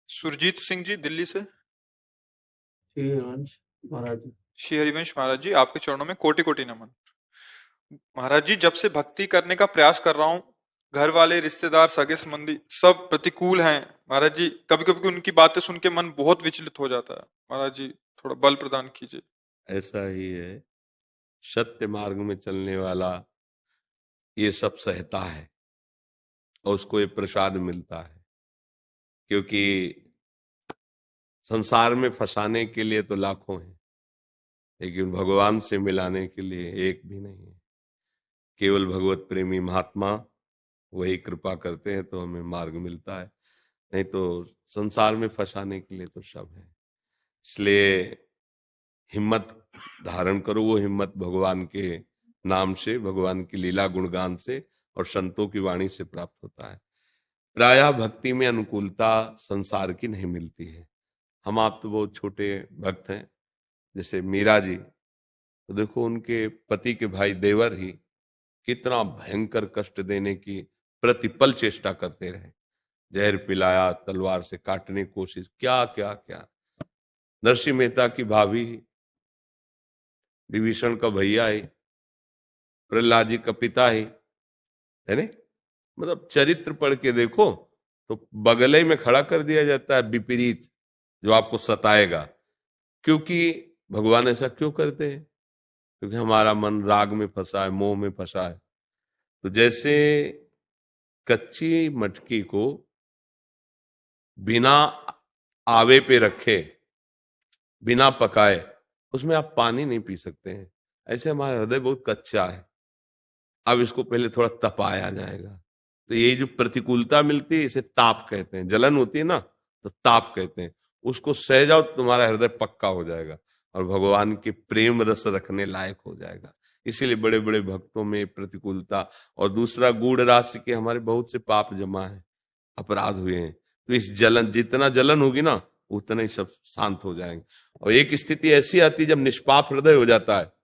सुरजीत सिंह जी दिल्ली से। श्री हरिवंश महाराज जी। श्री हरिवंश महाराज जी, आपके चरणों में कोटि कोटि नमन। महाराज जी, जब से भक्ति करने का प्रयास कर रहा हूँ, घर वाले, रिश्तेदार, सगे संबंधी सब प्रतिकूल हैं। महाराज जी, कभी कभी उनकी बातें सुन के मन बहुत विचलित हो जाता है। महाराज जी, थोड़ा बल प्रदान कीजिए। ऐसा ही है। सत्य मार्ग में चलने वाला ये सब सहता है और उसको ये प्रसाद मिलता है, क्योंकि संसार में फंसाने के लिए तो लाखों हैं, लेकिन भगवान से मिलाने के लिए एक भी नहीं है। केवल भगवत प्रेमी महात्मा वही कृपा करते हैं तो हमें मार्ग मिलता है, नहीं तो संसार में फंसाने के लिए तो सब है। इसलिए हिम्मत धारण करो। वो हिम्मत भगवान के नाम से, भगवान की लीला गुणगान से और संतों की वाणी से प्राप्त होता है। प्रायः भक्ति में अनुकूलता संसार की नहीं मिलती है। हम आप तो बहुत छोटे भक्त हैं, जैसे मीरा जी, तो देखो उनके पति के भाई देवर ही कितना भयंकर कष्ट देने की प्रतिपल चेष्टा करते रहे। जहर पिलाया, तलवार से काटने की कोशिश, क्या क्या क्या। नरसिंह मेहता की भाभी, विभीषण का भैया ही, प्रहलाद जी का पिता ही, है नहीं। मतलब चरित्र पढ़ के देखो तो बगले में खड़ा कर दिया जाता है विपरीत जो आपको सताएगा। क्योंकि भगवान ऐसा क्यों करते हैं? क्योंकि हमारा मन राग में फंसा है, मोह में फंसा है। तो जैसे कच्ची मटकी को बिना आवे पे रखे, बिना पकाए, उसमें आप पानी नहीं पी सकते हैं। ऐसे हमारा हृदय बहुत कच्चा है, अब इसको पहले थोड़ा तपाया जाएगा। तो ये जो प्रतिकूलता मिलती है इसे ताप कहते हैं। जलन होती है ना, तो ताप कहते हैं। उसको सह जाओ तो तुम्हारा हृदय पक्का हो जाएगा और भगवान के प्रेम रस रखने लायक हो जाएगा। इसीलिए बड़े बड़े भक्तों में प्रतिकूलता, और दूसरा गूढ़ राशि के हमारे बहुत से पाप जमा है, अपराध हुए हैं। तो इस जलन, जितना जलन होगी ना उतना ही सब शांत हो जाएंगे। और एक स्थिति ऐसी आती है जब निष्पाप हृदय हो जाता है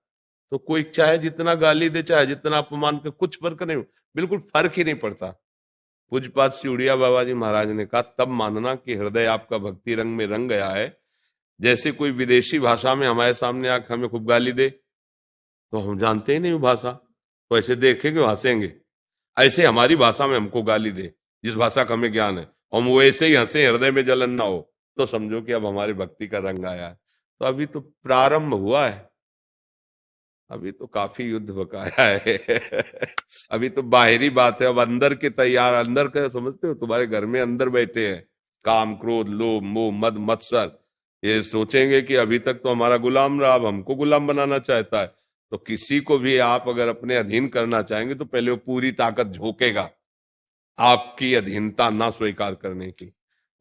तो कोई चाहे जितना गाली दे, चाहे जितना अपमान करे, कुछ फर्क नहीं, बिल्कुल फर्क ही नहीं पड़ता। पूज्यपाद श्री उड़िया बाबा जी महाराज ने कहा, तब मानना कि हृदय आपका भक्ति रंग में रंग गया है। जैसे कोई विदेशी भाषा में हमारे सामने आकर हमें खूब गाली दे तो हम जानते ही नहीं वो भाषा, तो ऐसे देखेंगे हंसेंगे। ऐसे हमारी भाषा में हमको गाली दे, जिस भाषा का हमें ज्ञान है, हम वो ऐसे ही हंसे, हृदय में जलन ना हो, तो समझो कि अब हमारी भक्ति का रंग आया है। तो अभी तो प्रारंभ हुआ है, अभी तो काफी युद्ध बकाया है। अभी तो बाहरी बात है, अब अंदर के तैयार, अंदर का समझते हो, तुम्हारे घर में अंदर बैठे हैं काम, क्रोध, लोभ, मोह, मद, मत्सर। ये सोचेंगे कि अभी तक तो हमारा गुलाम रहा, अब हमको गुलाम बनाना चाहता है। तो किसी को भी आप अगर अपने अधीन करना चाहेंगे तो पहले वो पूरी ताकत झोंकेगा आपकी अधीनता ना स्वीकार करने की।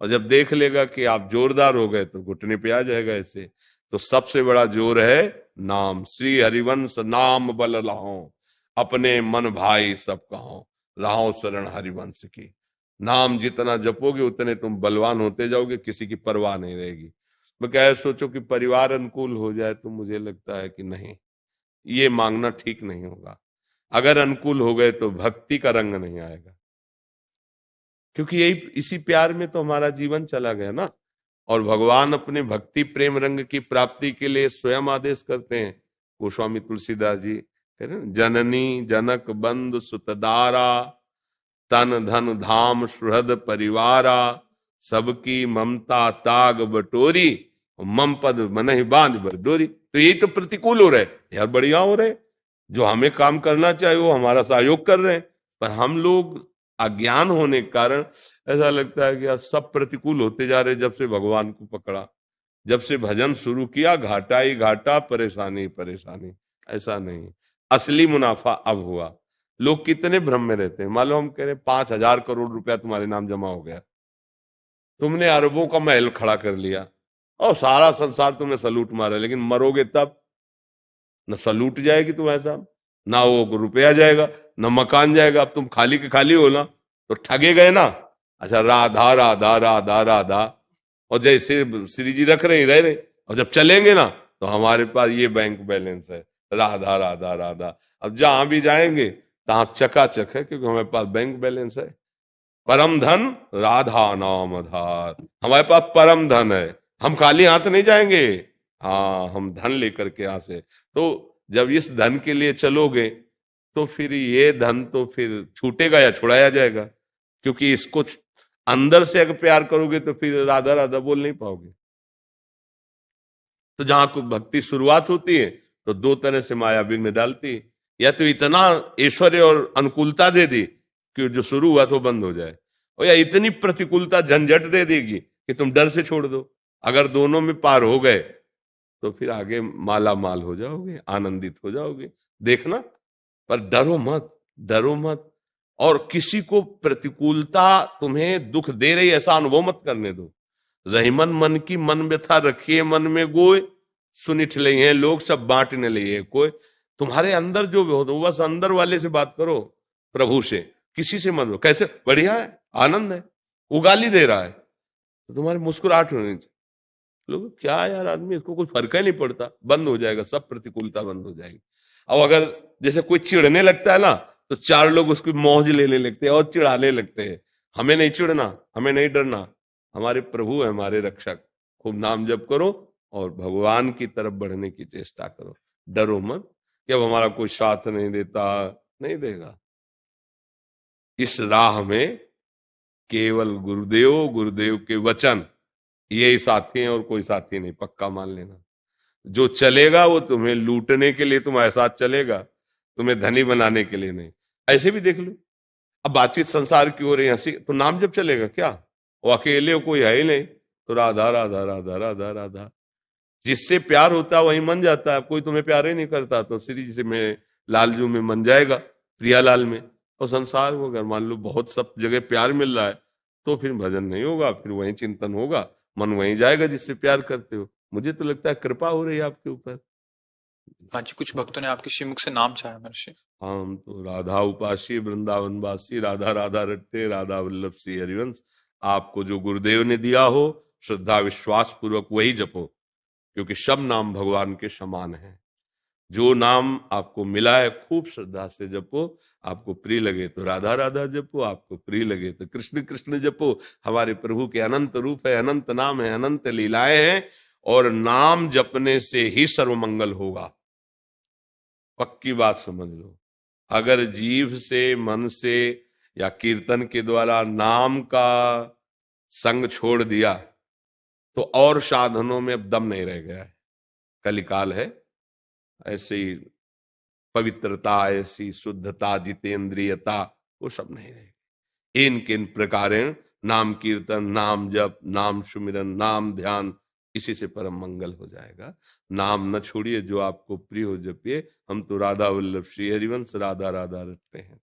और जब देख लेगा कि आप जोरदार हो गए तो घुटने पे आ जाएगा ऐसे। तो सबसे बड़ा जोर है नाम। श्री हरिवंश नाम बल लाहो, अपने मन भाई सब कहो, लाहो शरण हरिवंश की। नाम जितना जपोगे उतने तुम बलवान होते जाओगे, किसी की परवाह नहीं रहेगी। मैं क्या सोचो कि परिवार अनुकूल हो जाए, तो मुझे लगता है कि नहीं, ये मांगना ठीक नहीं होगा। अगर अनुकूल हो गए तो भक्ति का रंग नहीं आएगा, क्योंकि यही, इसी प्यार में तो हमारा जीवन चला गया ना। और भगवान अपने भक्ति प्रेम रंग की प्राप्ति के लिए स्वयं आदेश करते हैं। गोस्वामी तुलसीदास जी कह रहे हैं, जननी जनक बंधु सुतदारा, तन धन धाम सुहृद परिवारा, सबकी ममता ताग बटोरी, मम पद मन ही बांध बरडोरी। तो यही तो प्रतिकूल हो रहे यार, बढ़िया हो रहे। जो हमें काम करना चाहिए वो हमारा सहयोग कर रहे हैं, पर हम लोग अज्ञान होने के कारण ऐसा लगता है कि यार सब प्रतिकूल होते जा रहे। जब से भगवान को पकड़ा, जब से भजन शुरू किया, घाटा ही घाटा, परेशानी परेशानी। ऐसा नहीं, असली मुनाफा अब हुआ। लोग कितने भ्रम में रहते हैं। मालूम, हम कह रहे 5,000 करोड़ रुपया तुम्हारे नाम जमा हो गया, तुमने अरबों का महल खड़ा कर लिया और सारा संसार तुमने सलूट मारा, लेकिन मरोगे तब न सलूट जाएगी तुम्हारे साथ, ना वो रुपया जाएगा, न मकान जाएगा। अब तुम खाली के खाली हो ना, तो ठगे गए ना। अच्छा, राधा राधा राधा राधा, और जैसे श्री जी रख रहे रह रहे, और जब चलेंगे ना तो हमारे पास ये बैंक बैलेंस है, राधा राधा राधा। अब जहां भी जाएंगे तहां चकाचक है, क्योंकि हमारे पास बैंक बैलेंस है। परम धन राधा नाम आधार। हमारे पास परम धन है, हम खाली हाथ नहीं जाएंगे। हाँ, हम धन लेकर के यहां से, तो जब इस धन के लिए चलोगे तो फिर ये धन तो फिर छूटेगा या छुड़ाया जाएगा, क्योंकि इसको अंदर से अगर प्यार करोगे तो फिर राधा राधा बोल नहीं पाओगे। तो जहां को भक्ति शुरुआत होती है तो दो तरह से माया विघ्न डालती है, या तो इतना ऐश्वर्य और अनुकूलता दे दी कि जो शुरू हुआ तो बंद हो जाए, और या इतनी प्रतिकूलता झंझट दे देगी कि तुम डर से छोड़ दो। अगर दोनों में पार हो गए तो फिर आगे माला माल हो जाओगे, आनंदित हो जाओगे। देखना, पर डरो मत, डरो मत, और किसी को प्रतिकूलता तुम्हें दुख दे रही ऐसा अनुभव मत करने दो। रहीमन मन की मन व्यथा रखिए मन में गोय, सुनिठ ले हैं लोग सब बांटने लिए कोई। तुम्हारे अंदर जो भी हो तो बस अंदर वाले से बात करो, प्रभु से, किसी से मत। कैसे बढ़िया है, आनंद है, वो गाली दे रहा है तो तुम्हारी मुस्कुराहट होनी चाहिए। लोग क्या यार, आदमी इसको कुछ फर्क ही नहीं पड़ता, बंद हो जाएगा, सब प्रतिकूलता बंद हो जाएगी। अब अगर जैसे कोई चिढ़ने लगता है ना तो चार लोग उसकी मौज लेने लगते हैं और चिढ़ाने लगते हैं। हमें नहीं चिढ़ना, हमें नहीं डरना, हमारे प्रभु है, हमारे रक्षक। खूब नाम जप करो और भगवान की तरफ बढ़ने की चेष्टा करो। डरो मत कि अब हमारा कोई साथ नहीं देता, नहीं देगा। इस राह में केवल गुरुदेव, गुरुदेव के वचन, यही साथी हैं और कोई साथी नहीं, पक्का मान लेना। जो चलेगा वो तुम्हें लूटने के लिए तुम्हारे साथ चलेगा, तुम्हें धनी बनाने के लिए नहीं। ऐसे भी देख लो, अब बातचीत संसार की हो रही है, हंसी, तो नाम जब चलेगा क्या? वो अकेले कोई है ही नहीं, तो राधा राधा राधा राधा राधा। जिससे प्यार होता है वही मन जाता है। कोई तुम्हें प्यार ही नहीं करता तो श्री जी से में लालजू में मन जाएगा, प्रियालाल में। और संसार में अगर मान लो बहुत सब जगह प्यार मिल रहा है तो फिर भजन नहीं होगा, फिर वही चिंतन होगा, मन वहीं जाएगा जिससे प्यार करते हो। मुझे तो लगता है कृपा हो रही है आपके ऊपर। हाँ जी, कुछ भक्तों ने आपके श्रीमुख से नाम चाहा महर्षि। हम तो राधा उपासी, वृंदावन वासी, राधा राधा रटते, राधा वल्लभ श्री हरिवंश। आपको जो गुरुदेव ने दिया हो श्रद्धा विश्वास पूर्वक वही जपो, क्योंकि सब नाम भगवान के समान हैं। जो नाम आपको मिला है खूब श्रद्धा से जपो। आपको प्रिय लगे तो राधा राधा जपो, आपको प्रिय लगे तो कृष्ण कृष्ण जपो। हमारे प्रभु के अनंत रूप है, अनंत नाम है, अनंत लीलाएं हैं, और नाम जपने से ही सर्वमंगल होगा। पक्की बात समझ लो। अगर जीभ से, मन से या कीर्तन के द्वारा नाम का संग छोड़ दिया तो और साधनों में अब दम नहीं रह गया है। कलिकाल है, ऐसी पवित्रता, ऐसी शुद्धता, जितेंद्रियता, वो सब नहीं रहेगी। इन किन प्रकारेण नाम कीर्तन, नाम जप, नाम सुमिरन, नाम ध्यान, इसी से परम मंगल हो जाएगा। नाम न छोड़िए, जो आपको प्रिय हो जपिए। हम तो राधा वल्लभ श्री हरिवंश, राधा राधा रटते हैं।